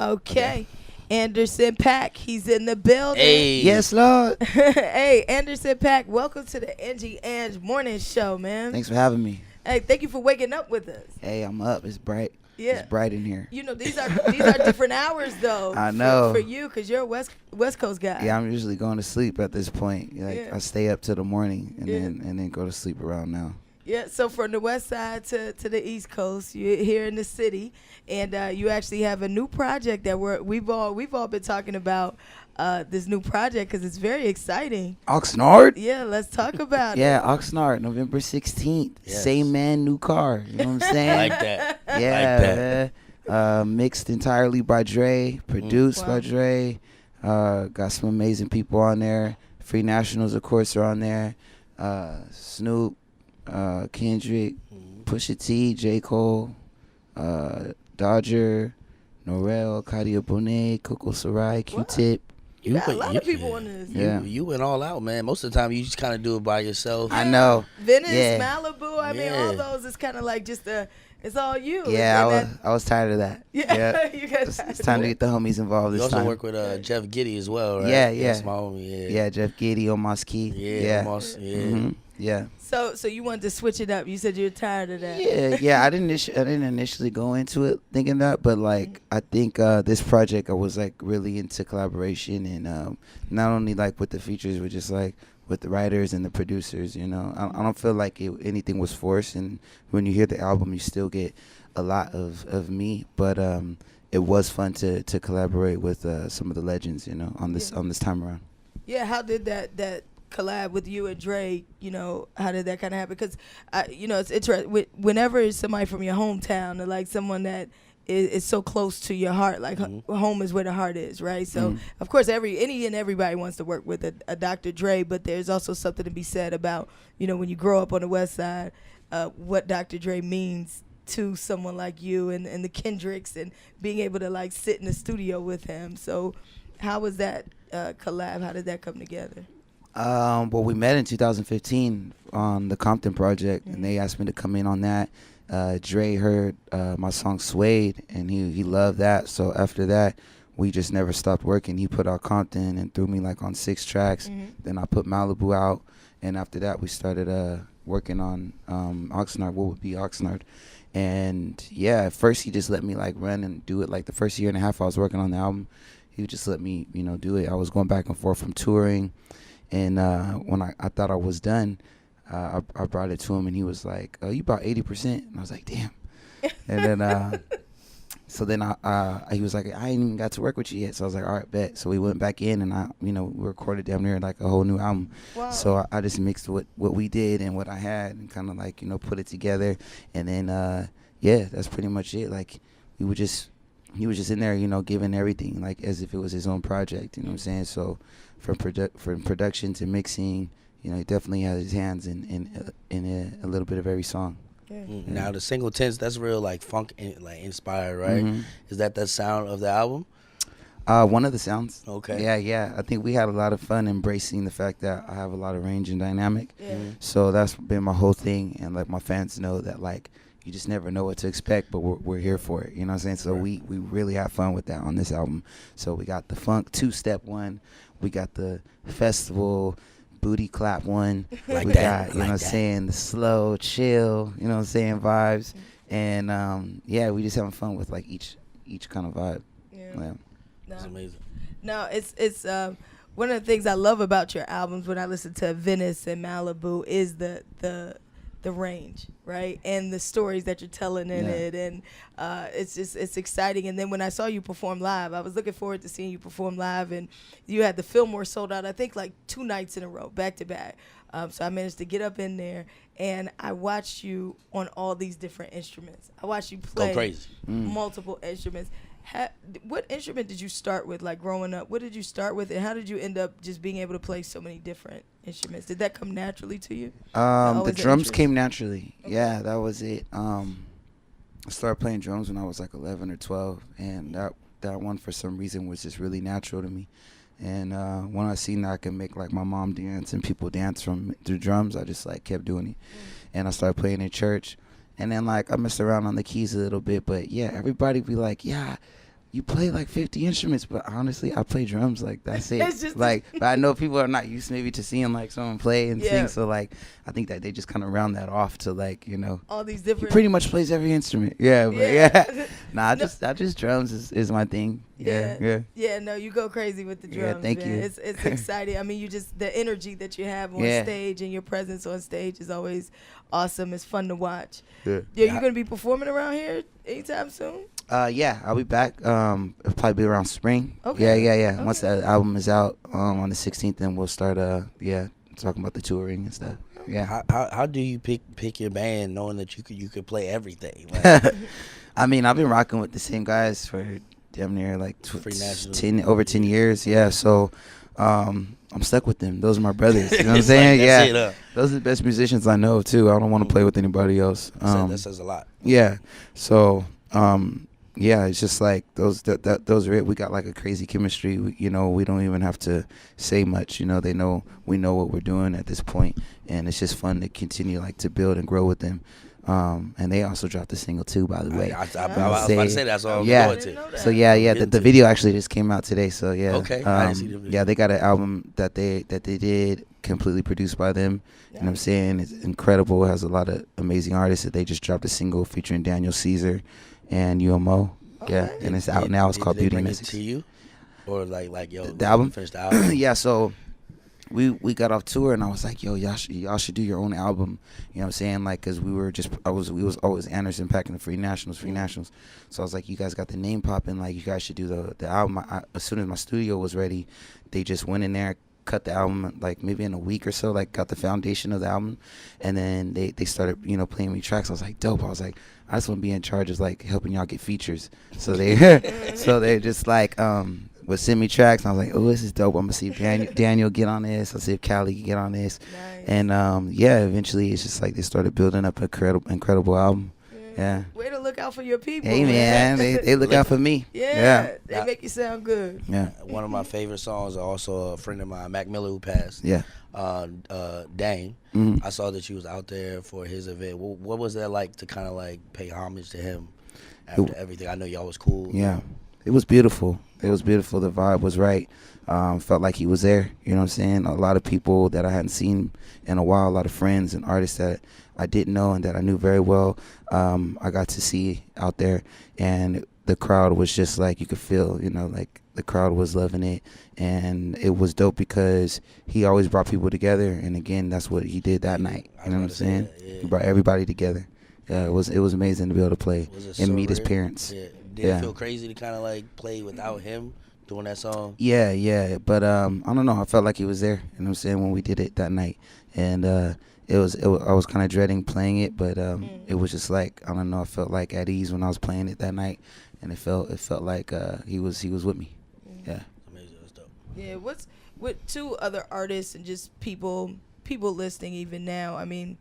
Okay. Anderson Paak, he's in the building. Hey. Yes, Lord. Hey, Anderson Paak, welcome to the Angie Ange morning show, man. Thanks for having me. Hey, thank you for waking up with us. Hey, I'm up. It's bright. Yeah. It's bright in here. You know, these are different hours though. I know. For you, because you're a West Coast guy. Yeah, I'm usually going to sleep at this point. Like Yeah. I stay up till the morning and Yeah. then go to sleep around now. Yeah, so from the west side to the east coast, you're here in the city, and you actually have a new project that we've all been talking about. This new project because it's very exciting. Oxnard? Yeah, let's talk about Yeah, it. Oxnard, November 16th. Yes. Same man, new car. You know what I'm saying? Like that. Yeah. Mixed entirely by Dre, produced Wow. by Dre. Got some amazing people on there. Free Nationals, of course, are on there. Snoop, Kendrick, Pusha T, J. Cole, Dodger, Norel, Kadia Bonet, Coco Sarai, Q-Tip. You got a lot of people on this. Yeah. You went all out, man. Most of the time, you just kind of do it by yourself. I know. Venice, Yeah. Malibu. I mean, all those is kind of like just it's all you. Yeah, And I was tired of that. Yeah, you got It's time to get the homies involved You this also time. work with Jeff Giddy as well, right? Yeah, yeah. That's my homie, Yeah, Jeff Giddy, Omos Key. Yeah, almost, yeah. Mhm. Yeah. So you wanted to switch it up. You said you're tired of that. Yeah. I didn't initially go into it thinking that, but like I think this project I was like really into collaboration and not only like with the features, but just like with the writers and the producers. You know, I don't feel like anything was forced, and when you hear the album, you still get a lot of me, but it was fun to collaborate with some of the legends. You know, on this time around. Yeah, how did that collab with you and Dre, you know, how did that kind of happen? Because, you know, it's interesting. Whenever it's somebody from your hometown or, like, someone that is so close to your heart, like home is where the heart is, right? So, of course, everybody wants to work with a Dr. Dre, but there's also something to be said about, you know, when you grow up on the West Side, what Dr. Dre means to someone like you and the Kendricks and being able to, like, sit in the studio with him. So how was that collab? How did that come together? Well, we met in 2015 on the Compton project, and they asked me to come in on that. Dre heard my song Suede, and he loved that. So after that, we just never stopped working. He put out Compton and threw me like on 6 tracks. Then I put Malibu out, and after that, we started working on Oxnard, what would be Oxnard. And yeah, at first he just let me like run and do it. Like the first year and a half I was working on the album, he would just let me, you know, do it. I was going back and forth from touring. And when I thought I was done, I brought it to him, and he was like, you about 80%. And I was like, damn. And then, so then he was like, I ain't even got to work with you yet. So I was like, all right, bet. So we went back in, and we recorded damn near like a whole new album. Wow. So I just mixed what we did and what I had and kind of like, put it together. And then, yeah, that's pretty much it. Like he was just in there, giving everything like as if it was his own project. You know what I'm saying? So from production to mixing, he definitely has his hands in a little bit of every song. Yeah. Now the single Tense, that's real like funk like inspired, right? Is that the sound of the album? One of the sounds. Okay. Yeah. I think we had a lot of fun embracing the fact that I have a lot of range and dynamic. Yeah. So that's been my whole thing, and like my fans know that like you just never know what to expect, but we're here for it. You know what I'm saying? So we really have fun with that on this album. So we got the funk 2-step one, we got the festival booty clap one, Like we that, got, you like know what I'm that. saying, the slow chill, you know what I'm saying, vibes. And yeah, we just having fun with like each kind of vibe. Yeah. Yeah. That's amazing. No, it's one of the things I love about your albums when I listen to Venice and Malibu is the range, right, and the stories that you're telling in it, and it's exciting. And then when I saw you perform live, I was looking forward to seeing you perform live, and you had the Fillmore sold out, I think like 2 nights in a row, back to back. So I managed to get up in there, and I watched you on all these different instruments. I watched you play Go crazy. multiple instruments. What instrument did you start with, like growing up? What did you start with, and how did you end up just being able to play so many different instruments? Did that come naturally to you? The Always an drums interest? came naturally. Okay. Yeah, that was it. I started playing drums when I was like 11 or 12, and that one for some reason was just really natural to me. And when I seen that I could make like my mom dance and people dance through drums, I just like kept doing it. And I started playing in church. And then like I messed around on the keys a little bit, but yeah, everybody be like, yeah, you play like 50 instruments, but honestly, I play drums. Like, that's it. It's just like, but I know people are not used maybe to seeing like someone play and Yeah. sing. So like, I think that they just kind of round that off to like, all these he different. pretty much plays every instrument. Yeah, but Yeah. Nah, I just drums is my thing. Yeah. Yeah, no, you go crazy with the drums. Yeah, thank man. you. It's exciting. I mean, the energy that you have on Yeah. stage and your presence on stage is always awesome. It's fun to watch. Yeah. Yeah, you gonna be performing around here anytime soon? Yeah, I'll be back. It'll probably be around spring. Okay. Yeah. Okay. Once the album is out on the 16th, then we'll start. Talking about the touring and stuff. Yeah. How do you pick your band knowing that you could play everything? Like, I mean, I've been rocking with the same guys for damn near like Free National. 10 years. Yeah, so I'm stuck with them. Those are my brothers. You know what I'm It's saying? like, Yeah. that's it, huh? Those are the best musicians I know too. I don't want to play with anybody else. That says a lot. Yeah. So, yeah, it's just like those are it. We got like a crazy chemistry. We don't even have to say much. They know we know what we're doing at this point, and it's just fun to continue like to build and grow with them. And they also dropped a single too, by the way. I was about to say that's all I'm Yeah. going I didn't know to. that. So the video actually just came out today. So yeah. Okay, I didn't see the video. Yeah, they got an album that they did completely produced by them. You know what I'm saying? It's incredible. It has a lot of amazing artists that they just dropped a single featuring Daniel Caesar and UMO. Yeah, Okay. and it's out now. It's called Did they Beauty bring and it Mystics. to you, or like yo, The album? finish the album. Yeah, so we got off tour and I was like, yo, y'all should do your own album. You know what I'm saying? Like, cause we was always Anderson, Paak, and the Free Nationals. So I was like, you guys got the name popping. Like, you guys should do the album. As soon as my studio was ready, they just went in there, cut the album like maybe in a week or so, like got the foundation of the album, and then they started playing me tracks. I was like, dope. I was like, I just want to be in charge of like helping y'all get features. So they they just like would send me tracks, and I was like, oh, this is dope. I'm gonna see if Daniel get on this. I'll see if Callie can get on this. Nice. And eventually it's just like they started building up an incredible album. Yeah. Way to look out for your people. Hey man, they look out for me. Yeah, they Yeah. make you sound good. Yeah. One of my favorite songs, also a friend of mine, Mac Miller, who passed. Yeah. Dane. Mhm. I saw that you was out there for his event. What was that like to kind of like pay homage to him after everything? I know y'all was cool. Yeah. It was beautiful. The vibe was right. Felt like he was there. You know what I'm saying? A lot of people that I hadn't seen in a while, a lot of friends and artists that I didn't know and that I knew very well, I got to see out there. And the crowd was just like, you could feel, like the crowd was loving it. And it was dope because he always brought people together. And again, that's what he did that night. You know what I'm saying? He brought everybody together. Yeah, it was amazing to be able to play and meet his parents. Yeah. Did it feel crazy to kind of like play without him doing that song? Yeah. But I don't know. I felt like he was there. You know what I'm saying? When we did it that night, and I was kind of dreading playing it, but it was just like, I don't know. I felt like at ease when I was playing it that night, and it felt like he was with me. Yeah. Amazing. That's dope. Yeah, with two other artists and just people listening even now. I mean,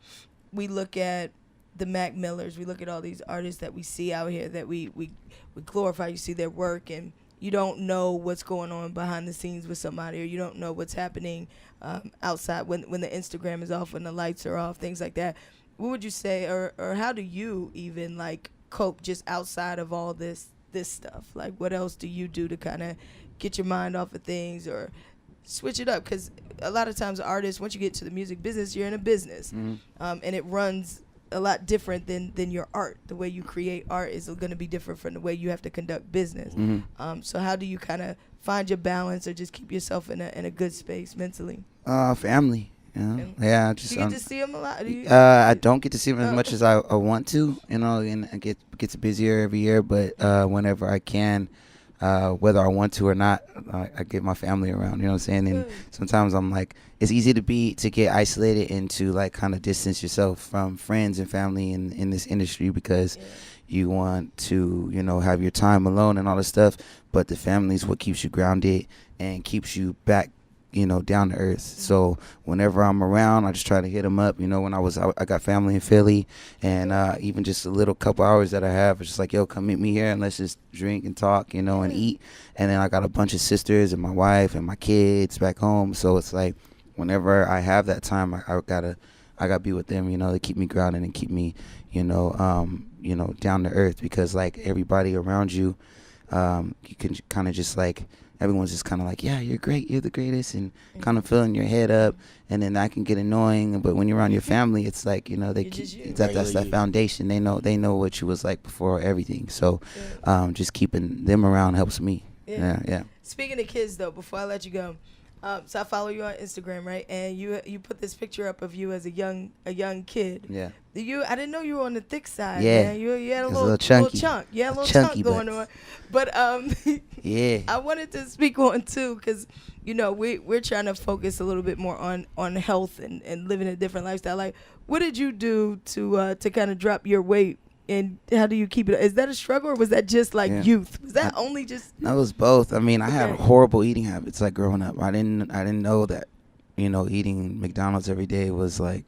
we look at the Mac Millers, we look at all these artists that we see out here that we glorify. You see their work, and you don't know what's going on behind the scenes with somebody, or you don't know what's happening outside when the Instagram is off, when the lights are off, things like that. What would you say, or how do you even like cope just outside of all this stuff? Like, what else do you do to kind of get your mind off of things or switch it up? Because a lot of times artists, once you get to the music business, you're in a business, and it runs a lot different than your art. The way you create art is going to be different from the way you have to conduct business. So how do you kind of find your balance or just keep yourself in a good space mentally? Family. Yeah, just Do you get to see them a lot? I don't get to see them as much as I want to, and it gets busier every year. But whenever I can, whether I want to or not, I get my family around. You know what I'm saying? And sometimes I'm like, it's easy to get isolated and to like kind of distance yourself from friends and family in this industry because you want to have your time alone and all this stuff. But the family is what keeps you grounded and keeps you back, down to earth. So whenever I'm around, I just try to hit them up. When I got family in Philly, and even just a little couple hours that I have, it's just like, yo, come meet me here and let's just drink and talk, and eat. And then I got a bunch of sisters and my wife and my kids back home. So it's like, whenever I have that time, I gotta be with them. They keep me grounded and keep me, down to earth, because like everybody around you, you can kind of just like, everyone's just kind of like, yeah, you're great, you're the greatest, and kind of filling your head up, and then that can get annoying. But when you're around your family, it's like, you know, that's that foundation. They know what you was like before everything. So just keeping them around helps me. Yeah. Speaking of kids, though, before I let you go, so I follow you on Instagram, right? And you put this picture up of you as a young kid. Yeah. I didn't know you were on the thick side. Yeah. Man. You had a little chunk. You had a little chunk going on. But yeah. I wanted to speak on too, because you know we're trying to focus a little bit more on health and living a different lifestyle. Like, what did you do to kind of drop your weight? And how do you keep it? Is that a struggle, or was that just like youth? Was that only just? That was both. I mean, I had horrible eating habits like growing up. I didn't know that, you know, eating McDonald's every day was like,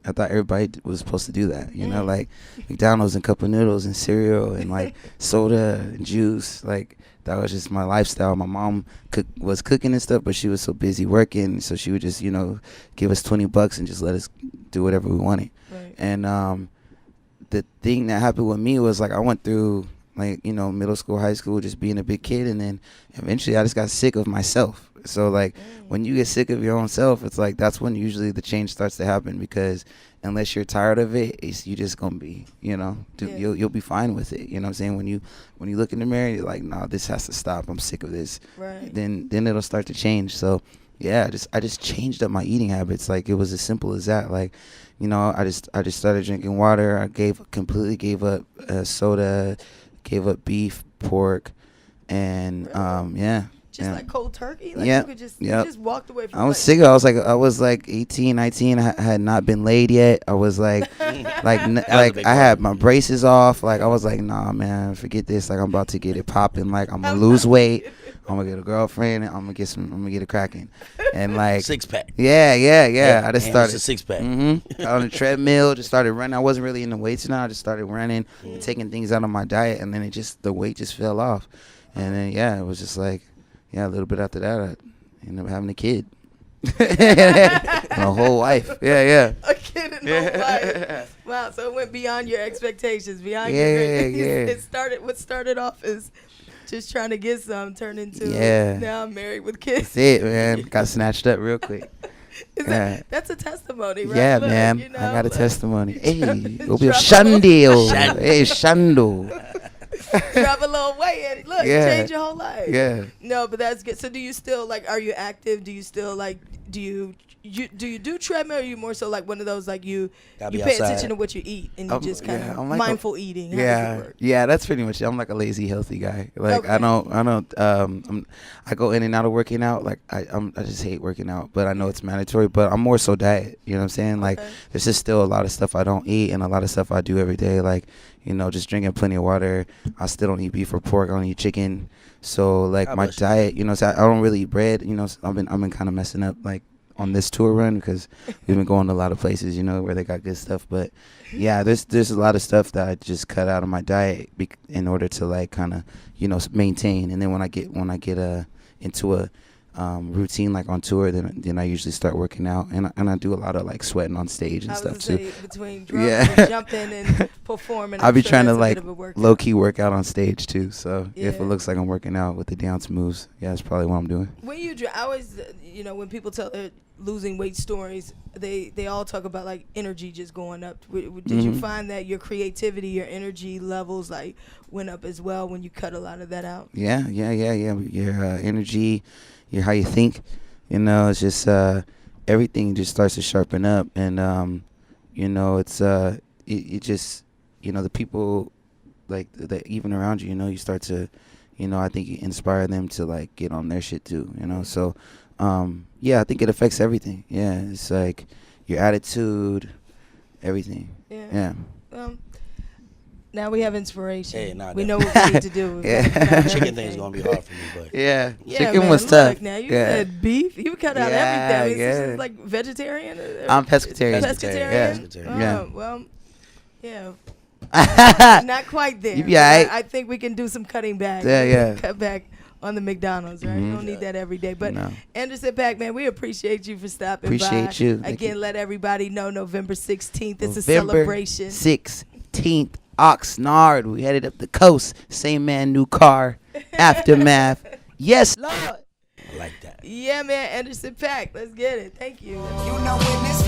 I thought everybody was supposed to do that. You know, like McDonald's and cup of noodles and cereal and like soda and juice. Like that was just my lifestyle. My mom was cooking and stuff, but she was so busy working, so she would just, you know, give us $20 and just let us do whatever we wanted. Right. And the thing that happened with me was like I went through like, you know, middle school, high school, just being a big kid, and then eventually I just got sick of myself. So like when you get sick of your own self, it's like that's when usually the change starts to happen, because unless you're tired of it, you just gonna be, you know, you'll be fine with it. You know what I'm saying? When you look in the mirror, you're like, nah, this has to stop. I'm sick of this. Right. Then it'll start to change. So yeah, I just changed up my eating habits. Like it was as simple as that. Like, you know, I just started drinking water. I completely gave up soda, gave up beef, pork, and really? Like cold turkey? Like you just walked away from I was sick. I was like 18, 19. I had not been laid yet. I was like I had my braces off. Like I was like, nah, man, forget this. Like I'm about to get it popping. Like I'm gonna lose weight. I'm gonna get a girlfriend, and I'm gonna get it cracking. And like 6-pack. Yeah. I just started a 6-pack. On the treadmill, just started running. I wasn't really in the weights now. I just started running and taking things out of my diet, and then the weight just fell off. And then it was just like, a little bit after that, I ended up having a kid. And a whole wife. Yeah. A kid and a whole wife. Wow, so it went beyond your expectations, beyond your It started off as just trying to get some, turned into now I'm married with kids. That's it, man. Got snatched up real quick. That's a testimony, right? Yeah, look, man. You know, I got a testimony. Hey, go be a Shandil. Hey, Shando. Drop a little weight and look, change your whole life. Yeah. No, but that's good. So do you still like? Are you active? Do you still like? Do you do treadmill? Or are you more so like one of those like you pay attention to what you eat and you just kind of like mindful eating? How does it work? Yeah, that's pretty much it. I'm like a lazy healthy guy. Like I go in and out of working out. Like I just hate working out, but I know it's mandatory. But I'm more so diet. You know what I'm saying? Like there's just still a lot of stuff I don't eat and a lot of stuff I do every day. Like, you know, just drinking plenty of water. I still don't eat beef or pork. I don't eat chicken. So like my diet, you know, so I don't really eat bread. You know, so I've been kind of messing up like on this tour run because we've been going to a lot of places, you know, where they got good stuff. But yeah, there's a lot of stuff that I just cut out of my diet in order to like kind of, you know, maintain. And then when I get into a routine like on tour, then I usually start working out, and I do a lot of like sweating on stage and stuff too. Between drumming and jumping and performing, I'll be trying to like low key work out on stage too. So if it looks like I'm working out with the dance moves, that's probably what I'm doing. When I always, you know, when people tell their losing weight stories, they all talk about like energy just going up. Did you find that your creativity, your energy levels like went up as well when you cut a lot of that out? Yeah. Your energy, how you think, you know, it's just everything just starts to sharpen up, and you know, it's it just, you know, the people like that even around you, you know, you start to, you know, I think you inspire them to like get on their shit too, you know. So I think it affects everything. Yeah, it's like your attitude, everything. Yeah. Now we have inspiration. Hey, we know what we need to do. Chicken thing is gonna be hard for me, but chicken man, was tough. Look, now you said beef. You cut out everything. I mean, this is like vegetarian. I'm pescatarian. Pescatarian. Well, yeah. Not quite there. You be all right. I think we can do some cutting back. Cut back on the McDonald's, right? You don't need that every day. But Anderson .Paak, man, we appreciate you for stopping by. Appreciate you. Again, let everybody know November 16th. It's a celebration. 16th, Oxnard. We headed up the coast. Same man, new car. Aftermath. Yes, Lord. I like that. Yeah, man. Anderson Paak. Let's get it. Thank you. You know when it's